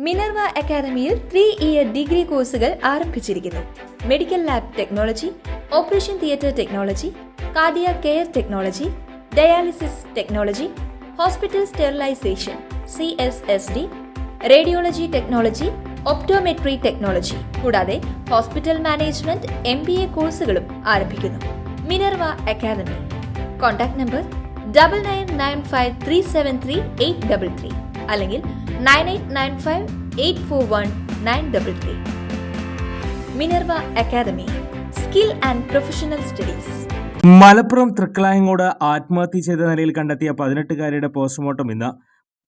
Minerva അക്കാദമിയിൽ 3-ഇയർ degree കോഴ്സുകൾ ആരംഭിച്ചിരിക്കുന്നു. Medical lab technology, operation theatre technology, cardiac care technology, dialysis technology, hospital sterilisation (CSSD), radiology technology, optometry technology കൂടാതെ hospital management MBA കോഴ്സുകളും ആരംഭിക്കുന്നു. Minerva academy. Contact number 9995373833 അല്ലെങ്കിൽ 9895841933. Minerva academy, skill and professional studies. Malappuram Thrikkalayangode ആത്മഹത്യ ചെയ്ത നിലയിൽ കണ്ടെത്തിയ 18-കാരിയുടെ postmortem ഇന്ന്.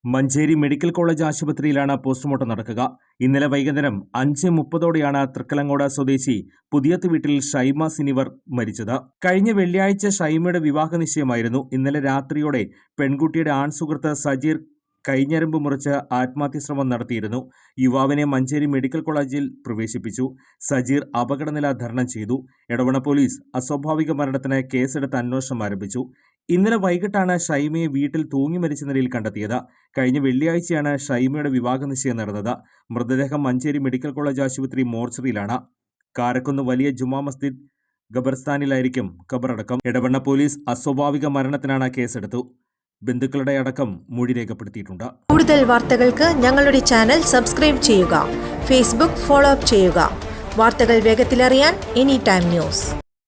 മഞ്ചേരി മെഡിക്കൽ കോളേജ് ആശുപത്രിയിലാണ് പോസ്റ്റ്മോർട്ടം നടക്കുക. ഇന്നലെ വൈകുന്നേരം 5:30ഓടെയാണ് തൃക്കളങ്ങോട് സ്വദേശി പുതിയത്ത് വീട്ടിൽ ഷൈമ സിനിവർ മരിച്ചത്. കഴിഞ്ഞ വെള്ളിയാഴ്ച ഷൈമയുടെ വിവാഹ നിശ്ചയമായിരുന്നു. ഇന്നലെ രാത്രിയോടെ പെൺകുട്ടിയുടെ ആൺസുഹൃത്ത് സജീർ കൈഞ്ഞരമ്പ് മുറിച്ച് ആത്മഹത്യാശ്രമം നടത്തിയിരുന്നു. യുവാവിനെ മഞ്ചേരി മെഡിക്കൽ കോളേജിൽ പ്രവേശിപ്പിച്ചു. സജീർ അപകടനില ധരണം ചെയ്തു. എടവണ്ണ പോലീസ് അസ്വാഭാവിക മരണത്തിന് കേസെടുത്ത് അന്വേഷണം ആരംഭിച്ചു. ഇന്നലെ വൈകിട്ടാണ് ഷൈമയെ വീട്ടിൽ തൂങ്ങി മരിച്ച നിലയിൽ കണ്ടെത്തിയത്. കഴിഞ്ഞ വെള്ളിയാഴ്ചയാണ് ഷൈമയുടെ വിവാഹ നിശ്ചയം നടന്നത്. മൃതദേഹം മഞ്ചേരി മെഡിക്കൽ കോളേജ് ആശുപത്രി മോർച്ചറിയിലാണ്. കാരക്കുന്ന് വലിയ ജുമാ മസ്ജിദ് ഖബർസ്ഥാനിലായിരിക്കും ഖബറടക്കം. എടവണ്ണ പോലീസ് അസ്വാഭാവിക മരണത്തിനാണ് കേസെടുത്തു. ബന്ധുക്കളുടെ അടക്കം മൊഴി രേഖപ്പെടുത്തിയിട്ടുണ്ട്. കൂടുതൽ വാർത്തകൾക്ക് ഞങ്ങളുടെ ചാനൽ സബ്സ്ക്രൈബ് ചെയ്യുക. ഫേസ്ബുക്ക് ഫോളോ അപ്പ് ചെയ്യുക. വാർത്തകൾ വേഗത്തിലറിയാൻ എനി ടൈം ന്യൂസ്.